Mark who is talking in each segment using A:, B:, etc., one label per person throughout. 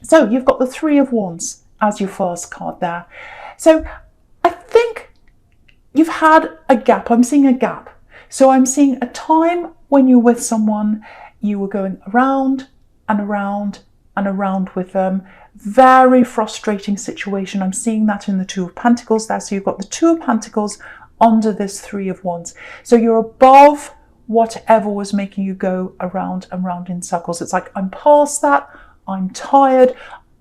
A: So you've got the Three of Wands as your first card there. So I think you've had a gap. I'm seeing a gap. So I'm seeing a time when you're with someone, you were going around and around and around with them. Very frustrating situation. I'm seeing that in the Two of Pentacles there. So you've got the Two of Pentacles under this Three of Wands. So you're above whatever was making you go around and round in circles. It's like, I'm past that. I'm tired.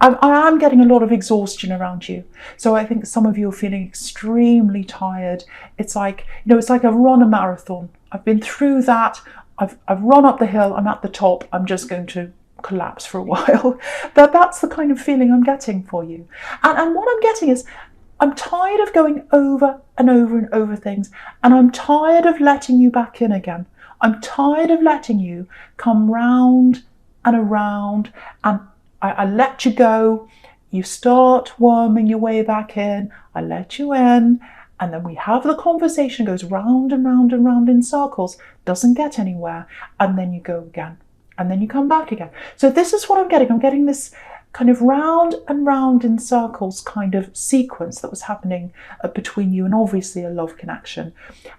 A: I am getting a lot of exhaustion around you. So I think some of you are feeling extremely tired. It's like, it's like I've run a marathon. I've been through that. I've run up the hill. I'm at the top. I'm just going to collapse for a while. That's the kind of feeling I'm getting for you. And what I'm getting is, I'm tired of going over and over and over things. And I'm tired of letting you back in again. I'm tired of letting you come round and around, and I let you go, you start worming your way back in, I let you in, and then we have the conversation, goes round and round and round in circles, doesn't get anywhere, and then you go again, and then you come back again. So this is what I'm getting. I'm getting this kind of round and round in circles kind of sequence that was happening between you, and obviously a love connection.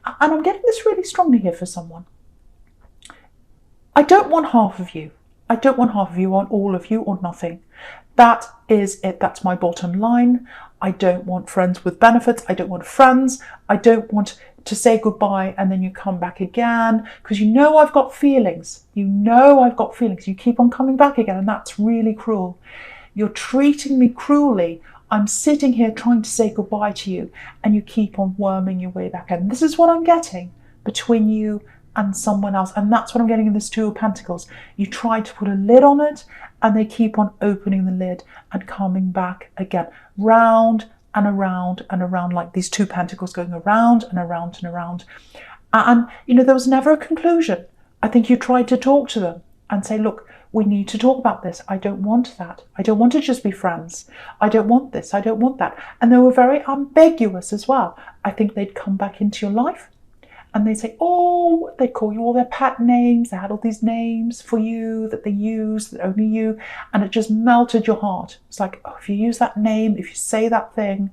A: And I'm getting this really strongly here for someone. I don't want half of you. I don't want half of you. I want all of you or nothing. That is it. That's my bottom line. I don't want friends with benefits. I don't want friends. I don't want to say goodbye and then you come back again, because I've got feelings. I've got feelings. You keep on coming back again, and that's really cruel. You're treating me cruelly. I'm sitting here trying to say goodbye to you, and you keep on worming your way back in. This is what I'm getting between you and someone else, and that's what I'm getting in this Two of Pentacles. You try to put a lid on it, and they keep on opening the lid and coming back again, round and around and around, like these two pentacles going around and around and around. And there was never a conclusion. I think you tried to talk to them and say, look, we need to talk about this. I don't want that. I don't want to just be friends. I don't want this. I don't want that. And they were very ambiguous as well. I think they'd come back into your life, and they say, they'd call you all their pet names. They had all these names for you that they used, that only you, and it just melted your heart. It's like, if you use that name, if you say that thing,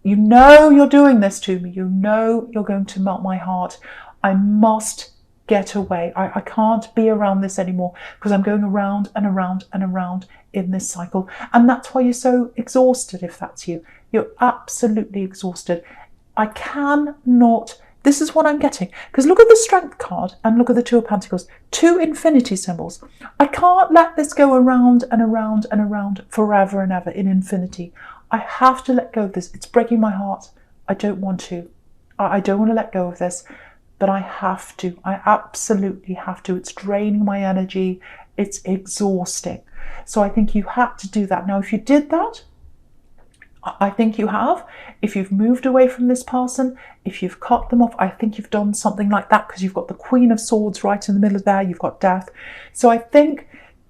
A: you're doing this to me. You're going to melt my heart. I must get away. I can't be around this anymore, because I'm going around and around and around in this cycle. And that's why you're so exhausted, if that's you. You're absolutely exhausted. I cannot... This is what I'm getting. Because look at the Strength card and look at the Two of Pentacles. Two infinity symbols. I can't let this go around and around and around forever and ever in infinity. I have to let go of this. It's breaking my heart. I don't want to. I don't want to let go of this. But I have to. I absolutely have to. It's draining my energy. It's exhausting. So I think you had to do that. Now, if you did that, I think you have. If you've moved away from this person, if you've cut them off, I think you've done something like that, because you've got the Queen of Swords right in the middle of there. You've got Death. So I think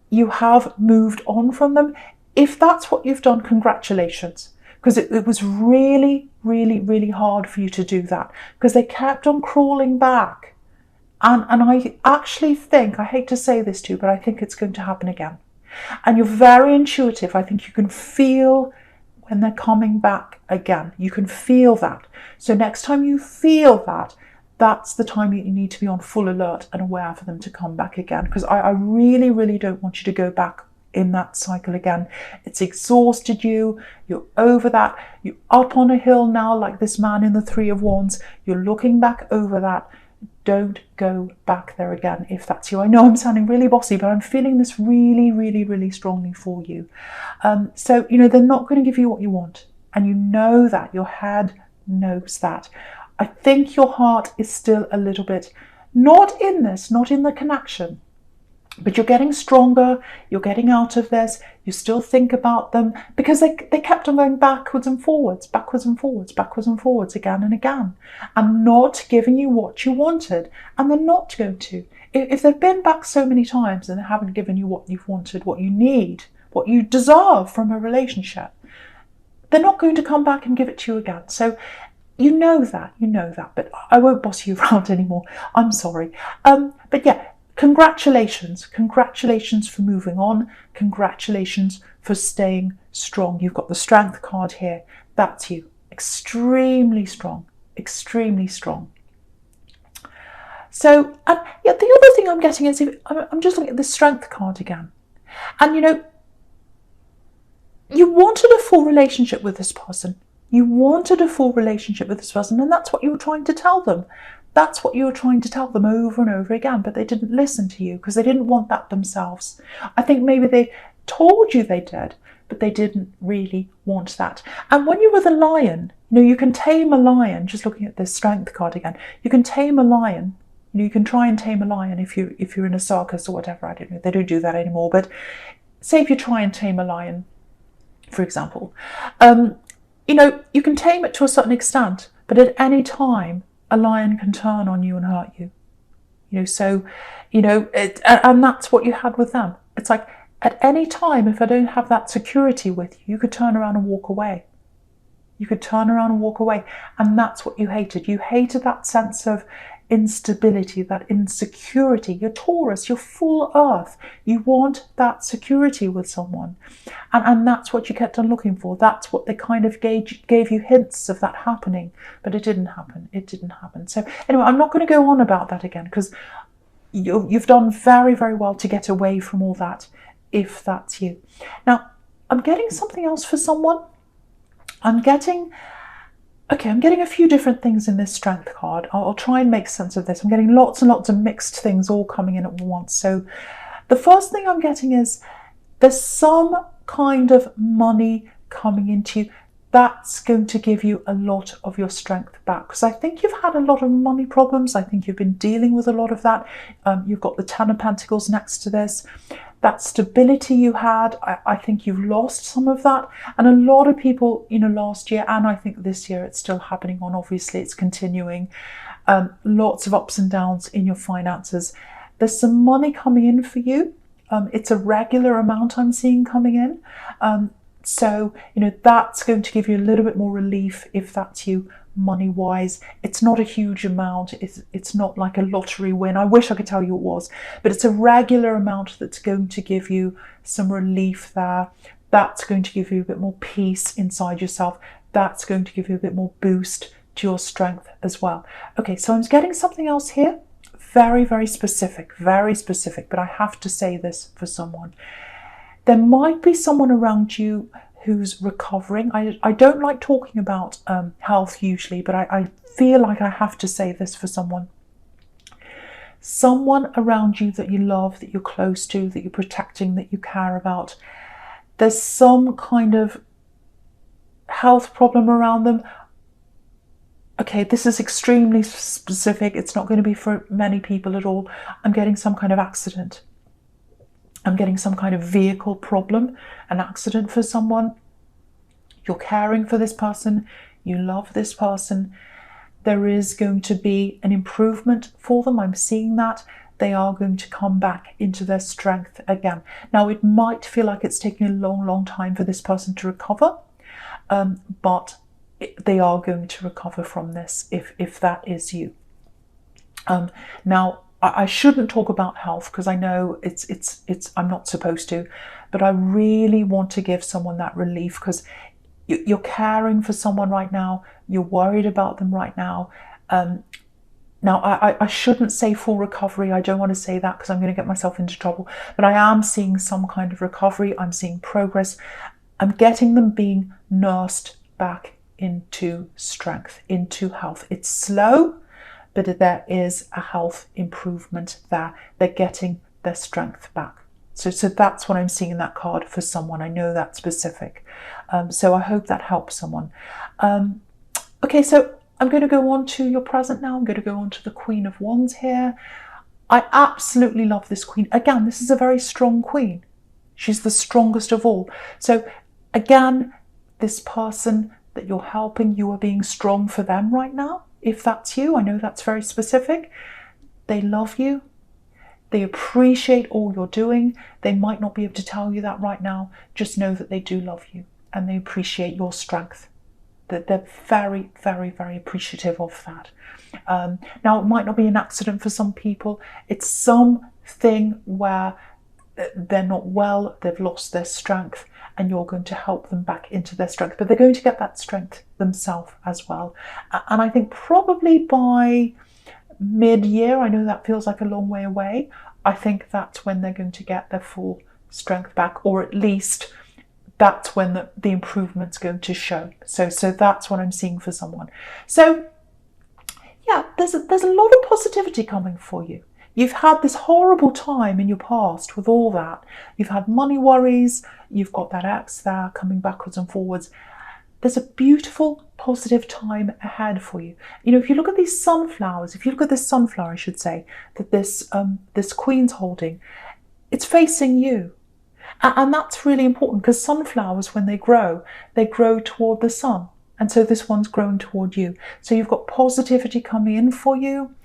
A: you have moved on from them. If that's what you've done, congratulations. Because it was really, really, really hard for you to do that, because they kept on crawling back. And I actually think, I hate to say this to you, but I think it's going to happen again. And you're very intuitive. I think you can feel when they're coming back again. You can feel that. So next time you feel that, that's the time you need to be on full alert and aware for them to come back again. Because I really, really don't want you to go back in that cycle again. It's exhausted you. You're over that. You're up on a hill now, like this man in the Three of Wands. You're looking back over that. Don't go back there again if that's you. I know I'm sounding really bossy, but I'm feeling this really, really, really strongly for you. So, they're not going to give you what you want. And you know that. Your head knows that. I think your heart is still a little bit not in this, not in the connection. But you're getting stronger, you're getting out of this, you still think about them, because they kept on going backwards and forwards, backwards and forwards, backwards and forwards again and again, and not giving you what you wanted. And they're not going to. If they've been back so many times and they haven't given you what you've wanted, what you need, what you deserve from a relationship, they're not going to come back and give it to you again. So you know that, but I won't boss you around anymore. I'm sorry. But yeah, congratulations. Congratulations for moving on. Congratulations for staying strong. You've got the strength card here. That's you. Extremely strong. Extremely strong. So, and yeah, the other thing I'm getting is, I'm just looking at the strength card again. And you know, you wanted a full relationship with this person. You wanted a full relationship with this person, and that's what you were trying to tell them. That's what you were trying to tell them over and over again, but they didn't listen to you because they didn't want that themselves. I think maybe they told you they did, but they didn't really want that. And when you were the lion, you know, you can tame a lion, just looking at this strength card again, you can tame a lion. You know, you can try and tame a lion if you're in a circus or whatever. I don't know, they don't do that anymore, but say if you try and tame a lion, for example, you know, you can tame it to a certain extent, but at any time, a lion can turn on you and hurt you. You know, so, you know, and that's what you had with them. It's like, at any time, if I don't have that security with you, you could turn around and walk away. You could turn around and walk away. And that's what you hated. You hated that sense of instability, that insecurity. You're Taurus, you're full earth. You want that security with someone. And that's what you kept on looking for. That's what they kind of gave you hints of that happening. But it didn't happen. It didn't happen. So anyway, I'm not going to go on about that again, because you've done very, very well to get away from all that, if that's you. Now, I'm getting something else for someone. I'm getting a few different things in this strength card. I'll try and make sense of this. I'm getting lots and lots of mixed things all coming in at once. So the first thing I'm getting is there's some kind of money coming into you. That's going to give you a lot of your strength back, because I think you've had a lot of money problems. I think you've been dealing with a lot of that. You've got the Ten of Pentacles next to this. That stability you had, I think you've lost some of that. And a lot of people, you know, last year, and I think this year, it's still happening on, obviously it's continuing. Lots of ups and downs in your finances. There's some money coming in for you. It's a regular amount I'm seeing coming in. So, you know, that's going to give you a little bit more relief if that's you, money-wise. It's not a huge amount. It's not like a lottery win. I wish I could tell you it was, but it's a regular amount that's going to give you some relief there. That's going to give you a bit more peace inside yourself. That's going to give you a bit more boost to your strength as well. Okay, so I'm getting something else here. Very, very specific, but I have to say this for someone. There might be someone around you who's recovering. I don't like talking about health usually, but I feel like I have to say this for someone. Someone around you that you love, that you're close to, that you're protecting, that you care about. There's some kind of health problem around them. Okay, this is extremely specific. It's not going to be for many people at all. I'm getting some kind of accident. I'm getting some kind of vehicle problem, an accident for someone. You're caring for this person. You love this person. There is going to be an improvement for them. I'm seeing that. They are going to come back into their strength again. Now, it might feel like it's taking a long, long time for this person to recover, but they are going to recover from this if that is you. Now, I shouldn't talk about health because I know I'm not supposed to, but I really want to give someone that relief, because you're caring for someone right now. You're worried about them right now. Now, I shouldn't say full recovery. I don't want to say that because I'm going to get myself into trouble, but I am seeing some kind of recovery. I'm seeing progress. I'm getting them being nursed back into strength, into health. It's slow, but there is a health improvement there. They're getting their strength back. So that's what I'm seeing in that card for someone. I know that's specific. So I hope that helps someone. Okay, so I'm going to go on to your present now. I'm going to go on to the Queen of Wands here. I absolutely love this queen. Again, this is a very strong queen. She's the strongest of all. So again, this person that you're helping, you are being strong for them right now. If that's you, I know that's very specific. They love you. They appreciate all you're doing. They might not be able to tell you that right now. Just know that they do love you and they appreciate your strength. That they're very, very, very appreciative of that. Now, it might not be an accident for some people. It's some thing where they're not well, they've lost their strength, and you're going to help them back into their strength. But they're going to get that strength themselves as well. And I think probably by mid-year, I know that feels like a long way away, I think that's when they're going to get their full strength back, or at least that's when the improvement's going to show. So that's what I'm seeing for someone. So yeah, there's a lot of positivity coming for you. You've had this horrible time in your past with all that. You've had money worries, you've got that ex there coming backwards and forwards. There's a beautiful, positive time ahead for you. You know, if you look at these sunflowers, if you look at this sunflower, I should say, that this queen's holding, it's facing you. And that's really important, because sunflowers, when they grow toward the sun. And so this one's grown toward you. So you've got positivity coming in for you.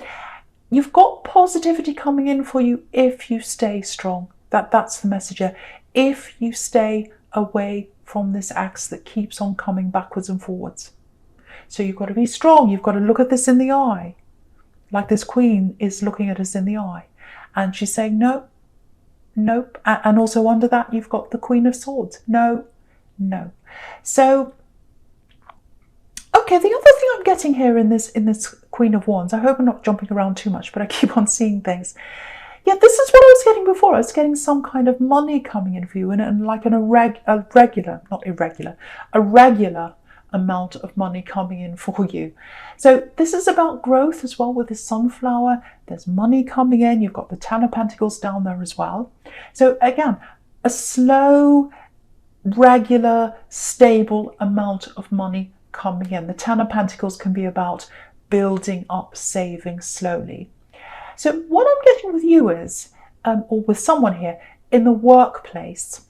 A: You've got positivity coming in for you if you stay strong. That's the message here. If you stay away from this axe that keeps on coming backwards and forwards. So you've got to be strong. You've got to look at this in the eye, like this queen is looking at us in the eye. And she's saying, no, nope. And also under that, you've got the Queen of Swords. No, no. So, okay, the other thing I'm getting here in this Queen of Wands, I hope I'm not jumping around too much, but I keep on seeing things. Yeah, this is what I was getting before. I was getting some kind of money coming in for you, and like a regular amount of money coming in for you. So this is about growth as well with this sunflower. There's money coming in. You've got the Ten of Pentacles down there as well. So again, a slow, regular, stable amount of money coming in. The Ten of Pentacles can be about building up, saving slowly. So what I'm getting with you is, or with someone here, in the workplace,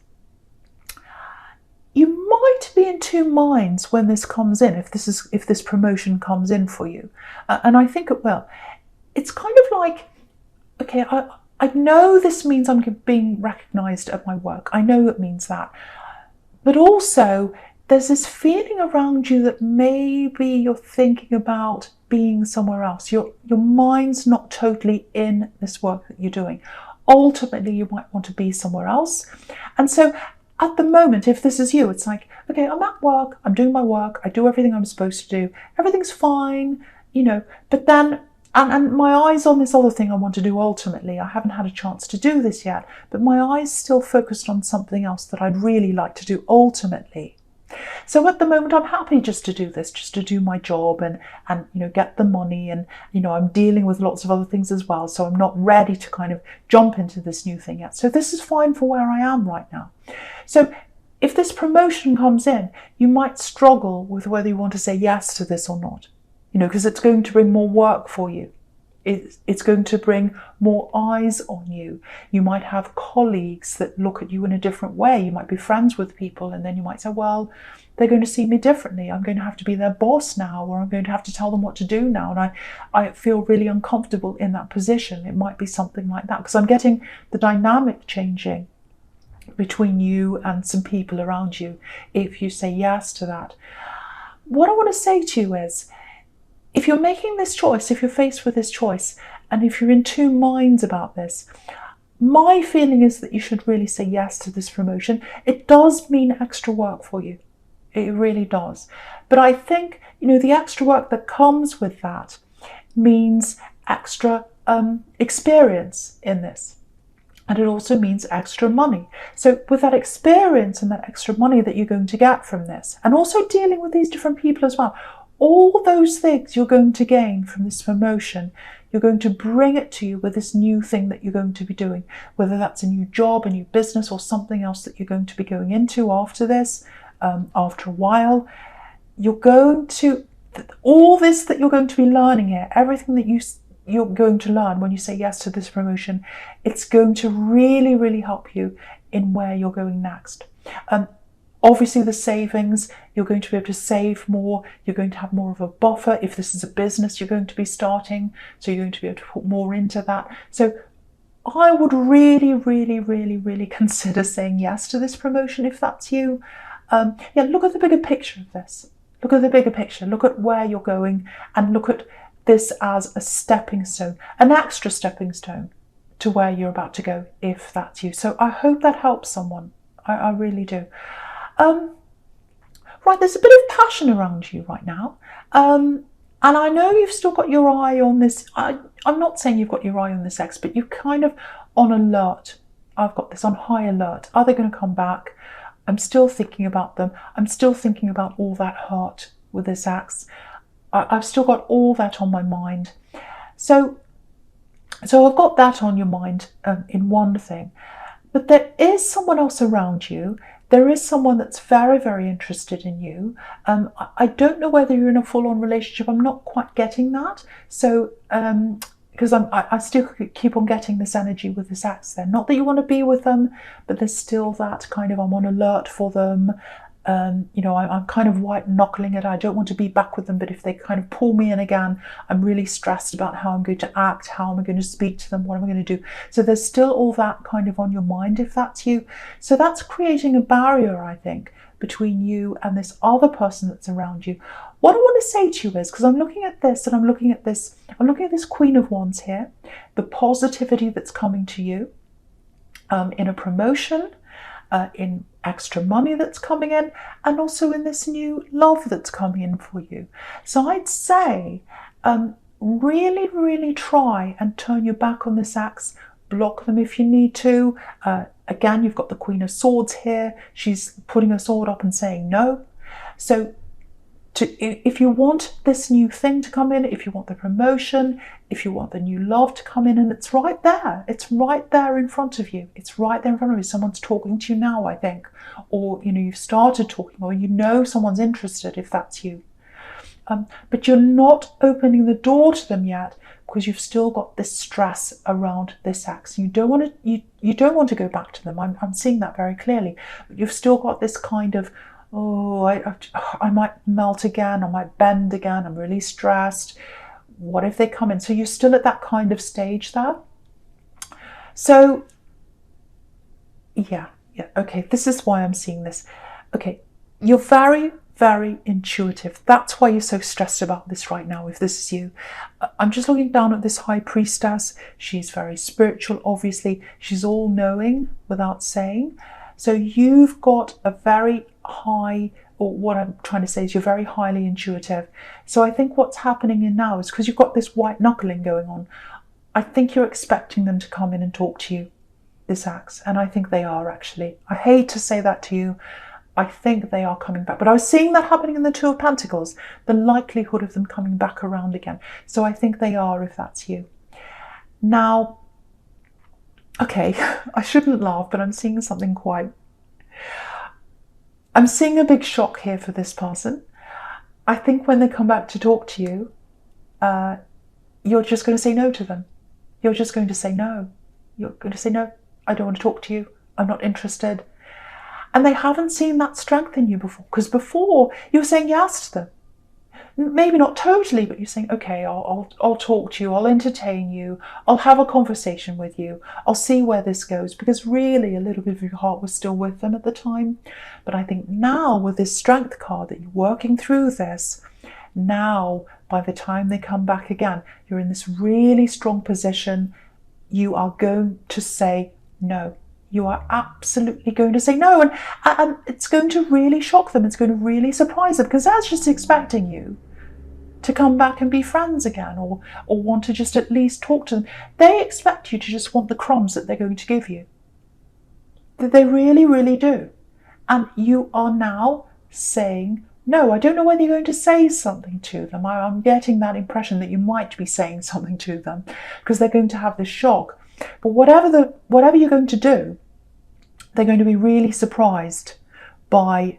A: you might be in two minds when this comes in, if this promotion comes in for you. And I think it will. It's kind of like, okay, I know this means I'm being recognised at my work. I know it means that. But also, there's this feeling around you that maybe you're thinking about being somewhere else. Your mind's not totally in this work that you're doing. Ultimately, you might want to be somewhere else. And so at the moment, if this is you, it's like, okay, I'm at work, I'm doing my work, I do everything I'm supposed to do, everything's fine, you know, but then, and my eye's on this other thing I want to do ultimately. I haven't had a chance to do this yet, but my eye's still focused on something else that I'd really like to do ultimately. So at the moment, I'm happy just to do this, just to do my job and you know, get the money, and you know, I'm dealing with lots of other things as well, so I'm not ready to kind of jump into this new thing yet. So this is fine for where I am right now. So if this promotion comes in, you might struggle with whether you want to say yes to this or not, you know, because it's going to bring more work for you. It's going to bring more eyes on you. You might have colleagues that look at you in a different way. You might be friends with people, and then you might say, well, they're going to see me differently. I'm going to have to be their boss now, or I'm going to have to tell them what to do now. And I feel really uncomfortable in that position. It might be something like that, because I'm getting the dynamic changing between you and some people around you if you say yes to that. What I want to say to you is, if you're making this choice, if you're faced with this choice, and if you're in two minds about this, my feeling is that you should really say yes to this promotion. It does mean extra work for you. It really does. But I think, you know, the extra work that comes with that means extra experience in this. And it also means extra money. So with that experience and that extra money that you're going to get from this, and also dealing with these different people as well, all those things you're going to gain from this promotion, you're going to bring it to you with this new thing that you're going to be doing, whether that's a new job, a new business, or something else that you're going to be going into after this, after a while. You're going to, all this that you're going to be learning here, everything that you're going to learn when you say yes to this promotion, it's going to really, really help you in where you're going next. Obviously, the savings, you're going to be able to save more. You're going to have more of a buffer. If this is a business you're going to be starting, so you're going to be able to put more into that. So I would really, really, really, really consider saying yes to this promotion if that's you. Yeah, look at the bigger picture of this. Look at the bigger picture. Look at where you're going, and look at this as a stepping stone, an extra stepping stone to where you're about to go, if that's you. So I hope that helps someone. I really do. Right, there's a bit of passion around you right now. And I know you've still got your eye on this. I'm not saying you've got your eye on this ex, but you're kind of on alert. I've got this on high alert. Are they going to come back? I'm still thinking about them. I'm still thinking about all that hurt with this ex. I've still got all that on my mind. So I've got that on your mind in one thing. But there is someone else around you. There is someone that's very, very interested in you. I don't know whether you're in a full-on relationship. I'm not quite getting that. So, because I still keep on getting this energy with this ex there. Not that you want to be with them, but there's still that kind of, I'm on alert for them. I'm kind of white knuckling it. I don't want to be back with them, but if they kind of pull me in again, I'm really stressed about how I'm going to act, how am I going to speak to them, what am I going to do. So there's still all that kind of on your mind, if that's you. So that's creating a barrier, I think, between you and this other person that's around you. What I want to say to you is, because I'm looking at this and I'm looking at this Queen of Wands here, the positivity that's coming to you in a promotion, in extra money that's coming in, and also in this new love that's coming in for you. So I'd say really, really try and turn your back on this ex, block them if you need to. Again, you've got the Queen of Swords here. She's putting her sword up and saying no. So if you want this new thing to come in, if you want the promotion, if you want the new love to come in, and it's right there in front of you. It's right there in front of you. Someone's talking to you now, I think, or you've started talking, or someone's interested, if that's you. But you're not opening the door to them yet because you've still got this stress around this ex. You don't want to go back to them. I'm seeing that very clearly. But you've still got this kind of, I might melt again, I might bend again, I'm really stressed. What if they come in? So you're still at that kind of stage there. So, yeah, okay, this is why I'm seeing this. Okay, you're very, very intuitive. That's why you're so stressed about this right now, if this is you. I'm just looking down at this High Priestess. She's very spiritual, obviously. She's all-knowing without saying. So you've got a very high, or what I'm trying to say is you're very highly intuitive. So I think what's happening in now is because you've got this white knuckling going on, I think you're expecting them to come in and talk to you, this ex. And I think they are, actually. I hate to say that to you. I think they are coming back. But I was seeing that happening in the Two of Pentacles, the likelihood of them coming back around again. So I think they are, if that's you. Now, okay, I shouldn't laugh, but I'm seeing something I'm seeing a big shock here for this person. I think when they come back to talk to you, you're just going to say no to them. You're just going to say no. You're going to say, no, I don't want to talk to you. I'm not interested. And they haven't seen that strength in you before. Because before, you were saying yes to them. Maybe not totally, but you're saying, okay, I'll talk to you, I'll entertain you, I'll have a conversation with you, I'll see where this goes, because really a little bit of your heart was still with them at the time. But I think now with this strength card that you're working through this, now by the time they come back again, you're in this really strong position. You are going to say no. You are absolutely going to say no, and it's going to really shock them. It's going to really surprise them, because they're just expecting you to come back and be friends again, or want to just at least talk to them. They expect you to just want the crumbs that they're going to give you. They really, really do. And you are now saying no. I don't know whether you're going to say something to them. I'm getting that impression that you might be saying something to them, because they're going to have this shock. But whatever you're going to do, they're going to be really surprised by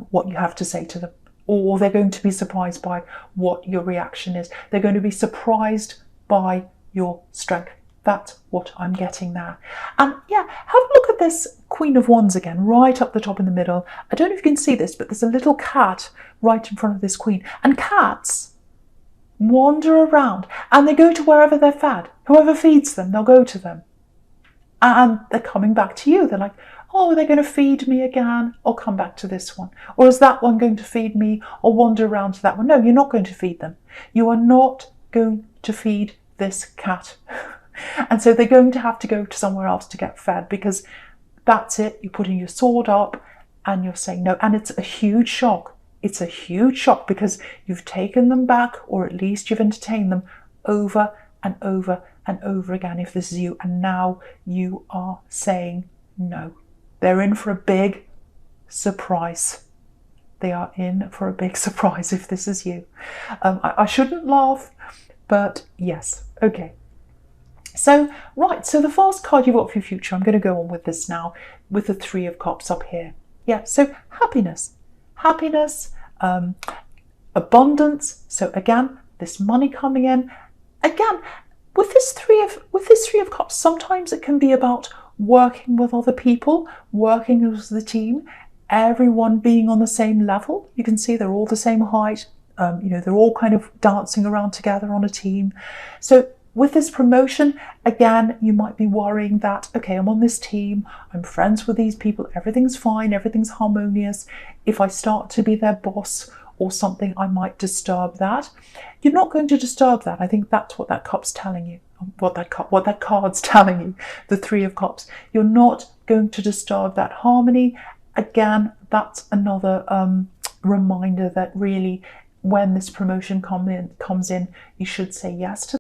A: what you have to say to them, or they're going to be surprised by what your reaction is. They're going to be surprised by your strength. That's what I'm getting there. And yeah, have a look at this Queen of Wands again, right up the top in the middle. I don't know if you can see this, but there's a little cat right in front of this queen. And cats wander around and they go to wherever they're fed. Whoever feeds them, they'll go to them. And they're coming back to you. They're like, oh, are they going to feed me again? I'll come back to this one. Or is that one going to feed me? I'll wander around to that one. No, you're not going to feed them. You are not going to feed this cat. And so they're going to have to go to somewhere else to get fed, because that's it. You're putting your sword up and you're saying no. And it's a huge shock. It's a huge shock because you've taken them back, or at least you've entertained them over and over and over again, if this is you. And now you are saying no. They're in for a big surprise. They are in for a big surprise if this is you. I shouldn't laugh, but yes. Okay. So, right, so the first card you've got for your future, I'm going to go on with this now, with the Three of Cups up here. Yeah, so happiness. Happiness, abundance. So again, this money coming in. Again, with this three of Cups, sometimes it can be about working with other people, working as the team, everyone being on the same level. You can see they're all the same height. They're all kind of dancing around together on a team. So with this promotion, again, you might be worrying that, okay, I'm on this team, I'm friends with these people, everything's fine, everything's harmonious. If I start to be their boss or something, I might disturb that. You're not going to disturb that. I think that's what that cup's telling you, what that card's telling you, the Three of Cups. You're not going to disturb that harmony. Again, that's another reminder that really, when this promotion comes in, you should say yes to